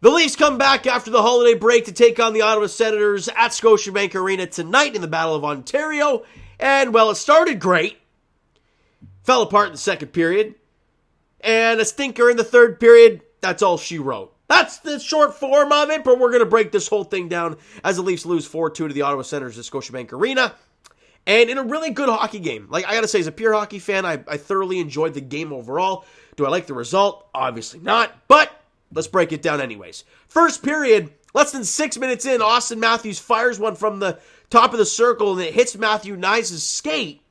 The Leafs come back after the holiday break to take on the Ottawa Senators at Scotiabank Arena tonight in the Battle of Ontario. And, well, it started great. Fell apart in the second period. And a stinker in the third period. That's all she wrote. That's the short form of it, but we're going to break this whole thing down as the Leafs lose 4-2 to the Ottawa Senators at Scotiabank Arena. And in a really good hockey game. Like, I got to say, as a pure hockey fan, I thoroughly enjoyed the game overall. Do I like the result? Obviously not, but let's break it down anyways. First period, less than 6 minutes in, Austin Matthews fires one from the top of the circle, and it hits Matthew Knies' skate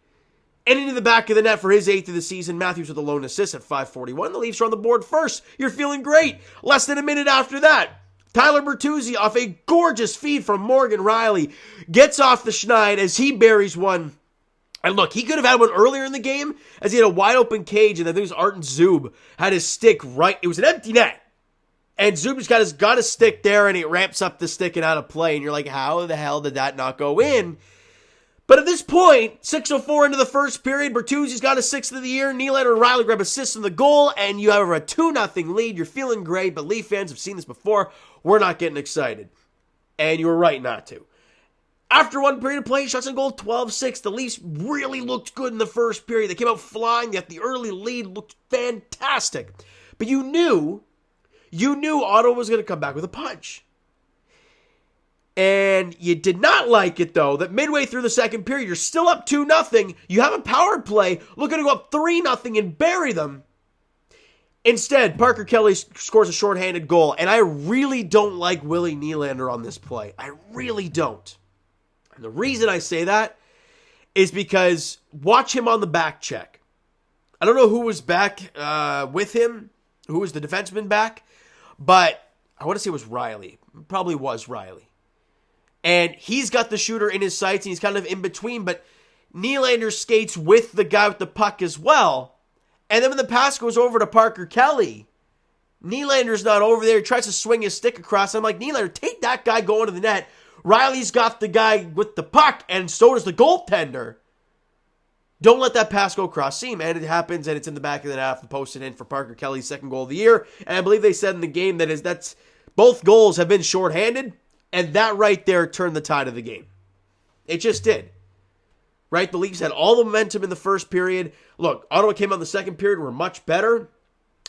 and into the back of the net for his 8th of the season. Matthews with a lone assist at 5:41. The Leafs are on the board first. You're feeling great. Less than a minute after that, Tyler Bertuzzi, off a gorgeous feed from Morgan Rielly, gets off the schneid as he buries one. And look, he could have had one earlier in the game as he had a wide open cage, and I think it was Artem Zub had his stick right. It was an empty net. And Zub's got his stick there, and he ramps up the stick and out of play. And you're like, how the hell did that not go in? But at this point, 6:04 into the first period, Bertuzzi's got his 6th of the year. Nylander and Rielly grab assists in the goal, and you have a 2-0 lead. You're feeling great, but Leaf fans have seen this before. We're not getting excited. And you were right not to. After one period of play, shots on goal 12-6. The Leafs really looked good in the first period. They came out flying, yet the early lead looked fantastic. But you knew Ottawa was going to come back with a punch. And you did not like it, though, that midway through the second period, you're still up 2-0. You have a power play, looking to go up 3-0 and bury them. Instead, Parker Kelly scores a shorthanded goal, and I really don't like Willie Nylander on this play. I really don't. And the reason I say that is because watch him on the back check. I don't know who was back with him, who was the defenseman back, but I want to say it was Rielly. It probably was Rielly. And he's got the shooter in his sights, and he's kind of in between, but Nylander skates with the guy with the puck as well. And then when the pass goes over to Parker Kelly, Nylander's not over there. He tries to swing his stick across. I'm like, Nylander, take that guy going to the net. Rielly's got the guy with the puck, and so does the goaltender. Don't let that pass go across seam. And it happens, and it's in the back of the net, posted in for Parker Kelly's 2nd goal of the year. And I believe they said in the game that's both goals have been shorthanded. And that right there turned the tide of the game. It just did. Right? The Leafs had all the momentum in the first period. Look, Ottawa came out in the second period, were much better.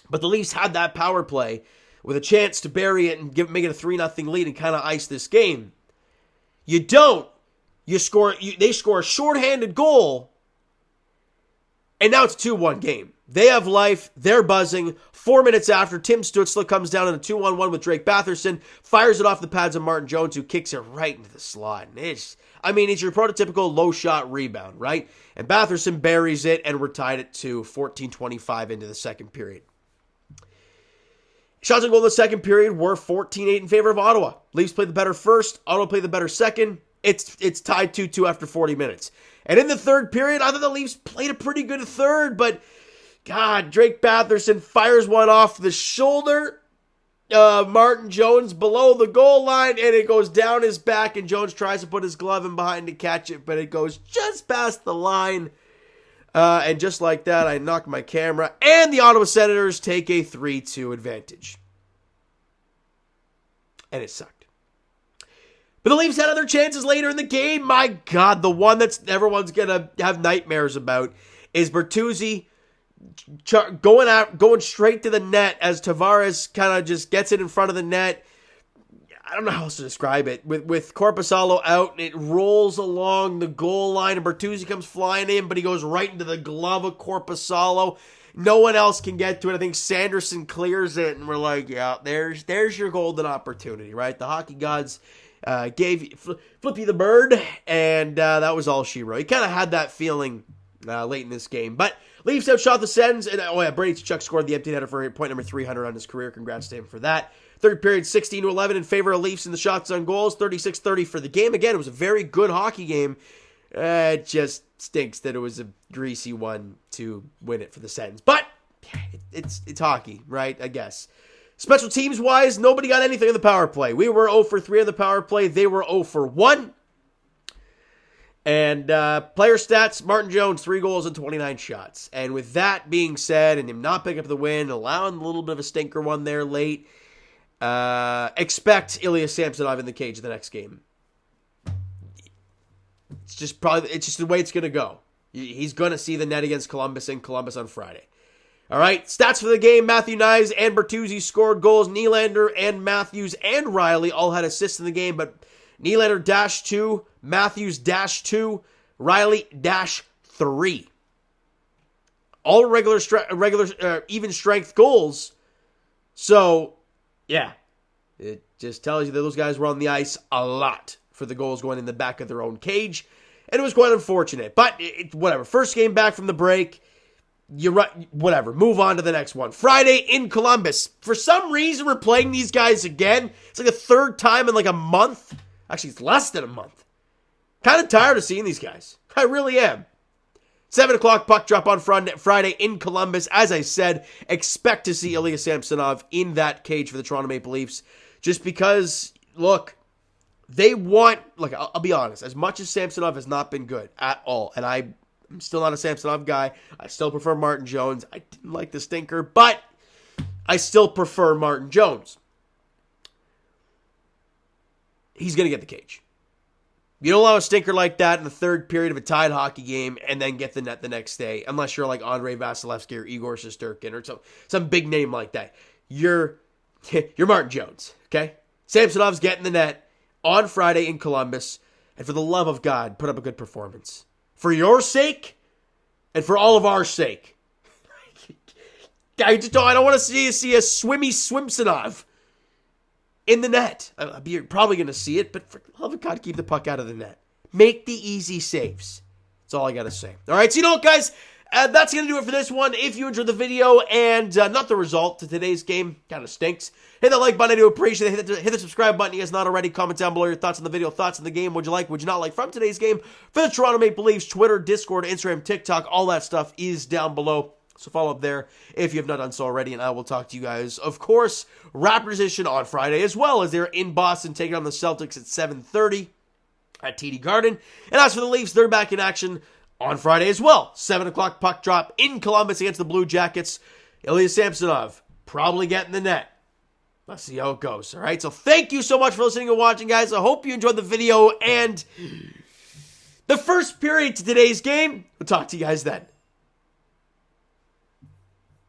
But the Leafs had that power play with a chance to bury it and make it a 3-0 lead and kind of ice this game. You don't. They score a shorthanded goal. And now it's a 2-1 game. They have life. They're buzzing. 4 minutes after, Tim Stützle comes down in a 2-on-1 with Drake Batherson, fires it off the pads of Martin Jones, who kicks it right into the slot. And it's your prototypical low shot rebound, right? And Batherson buries it, and we're tied at 2, 14:25 into the second period. Shots on goal in the second period were 14-8 in favor of Ottawa. Leafs played the better first. Ottawa played the better second. It's tied 2-2 after 40 minutes. And in the third period, I thought the Leafs played a pretty good third, but God, Drake Batherson fires one off the shoulder. Martin Jones below the goal line, and it goes down his back, and Jones tries to put his glove in behind to catch it, but it goes just past the line. And just like that, I knocked my camera, and the Ottawa Senators take a 3-2 advantage. And it sucked. But the Leafs had other chances later in the game. My God, the one that everyone's going to have nightmares about is Bertuzzi going straight to the net as Tavares kind of just gets it in front of the net. I don't know how else to describe it. With Korpisalo out, it rolls along the goal line, and Bertuzzi comes flying in, but he goes right into the glove of Korpisalo. No one else can get to it. I think Sanderson clears it, and we're like, yeah, there's your golden opportunity, right? The hockey gods gave Flippy the bird, and that was all she wrote. He kind of had that feeling late in this game, but Leafs outshot the Sens, and Brady Tkachuk scored the empty netter for point number 300 on his career. Congrats to him for that. Third period, 16-11 in favor of Leafs in the shots on goals, 36-30 for the game. Again, it was a very good hockey game. It just stinks that it was a greasy one to win it for the Sens. But it's hockey, right? I guess. Special teams-wise, nobody got anything in the power play. We were 0 for 3 on the power play. They were 0 for 1. And player stats, Martin Jones, 3 goals and 29 shots. And with that being said, and him not picking up the win, allowing a little bit of a stinker one there late, expect Ilya Samsonov in the cage the next game. It's just the way it's going to go. He's going to see the net against Columbus in Columbus on Friday. All right, stats for the game. Matthew Knies and Bertuzzi scored goals. Nylander and Matthews and Riley all had assists in the game, but Nylander -2, Matthews -2, Riley -3. All regular even strength goals. So, yeah, it just tells you that those guys were on the ice a lot for the goals going in the back of their own cage. And it was quite unfortunate. But whatever. First game back from the break. You're right. Whatever. Move on to the next one. Friday in Columbus. For some reason, we're playing these guys again. It's like the third time in like a month. Actually, it's less than a month. Kind of tired of seeing these guys. I really am. 7 o'clock puck drop on Friday in Columbus. As I said, expect to see Ilya Samsonov in that cage for the Toronto Maple Leafs. Just because, look, they want, look, I'll be honest, as much as Samsonov has not been good at all, and I'm still not a Samsonov guy. I still prefer Martin Jones. I didn't like the stinker, but I still prefer Martin Jones. He's going to get the cage. You don't allow a stinker like that in the third period of a tied hockey game and then get the net the next day, unless you're like Andrei Vasilevsky or Igor Shesterkin or some big name like that. You're Martin Jones, okay? Samsonov's getting the net on Friday in Columbus, and for the love of God, put up a good performance. For your sake, and for all of our sake. I don't want to see a swimmy Swimsonov in the net. You're probably going to see it, but for the love of God, keep the puck out of the net. Make the easy saves. That's all I got to say. All right, so you know what, guys? That's going to do it for this one. If you enjoyed the video and not the result to today's game, kind of stinks, hit that like button. I do appreciate it. Hit the subscribe button. You guys not already. Comment down below your thoughts on the video, thoughts on the game. Would you like, would you not like from today's game? For the Toronto Maple Leafs, Twitter, Discord, Instagram, TikTok, all that stuff is down below. So follow up there if you have not done so already, and I will talk to you guys, of course, Raptors edition on Friday, as well as they're in Boston taking on the Celtics at 7:30 at TD Garden. And as for the Leafs, they're back in action on Friday as well. 7 o'clock puck drop in Columbus against the Blue Jackets. Ilya Samsonov probably getting the net. Let's see how it goes. All right, so thank you so much for listening and watching, guys. I hope you enjoyed the video and the first period to today's game. We'll talk to you guys then.